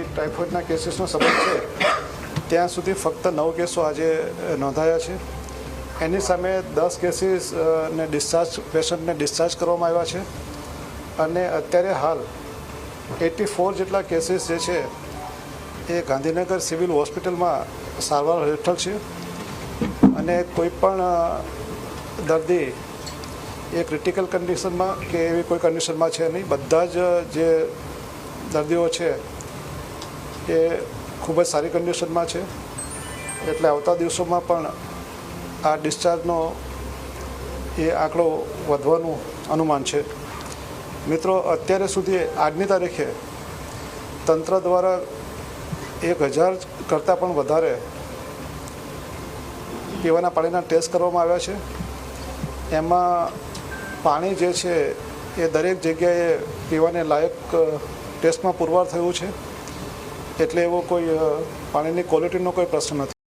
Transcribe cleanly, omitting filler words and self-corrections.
ટાઇફોઇડના કેસીસનો સંબંધ છે ત્યાં સુધી ફક્ત 9 કેસો આજે નોંધાયા છે. એની સામે 10 કેસીસ ને પેશન્ટને ડિસ્ચાર્જ કરવામાં આવ્યા છે અને અત્યારે હાલ 84 જેટલા કેસીસ જે છે એ ગાંધીનગર સિવિલ હોસ્પિટલમાં સારવાર હેઠળ છે અને કોઈ પણ દર્દી એ ક્રિટિકલ કન્ડિશનમાં કે એવી કોઈ કન્ડિશનમાં છે નહીં. બધા જ જે દર્દીઓ છે એ ખૂબ જ સારી કન્ડિશનમાં છે, એટલે આવતા દિવસોમાં પણ આ ડિસ્ચાર્જનો એ આંકડો વધવાનું અનુમાન છે. મિત્રો, અત્યારે સુધી આજની તારીખે તંત્ર દ્વારા 1000 કરતાં પણ વધારે પીવાના પાણીના ટેસ્ટ કરવામાં આવ્યા છે. એમાં પાણી જે છે એ દરેક જગ્યાએ પીવાને લાયક ટેસ્ટમાં પુરવાર થયું છે, એટલે એવો કોઈ પાણીની ક્વોલિટીનો કોઈ પ્રશ્ન નથી.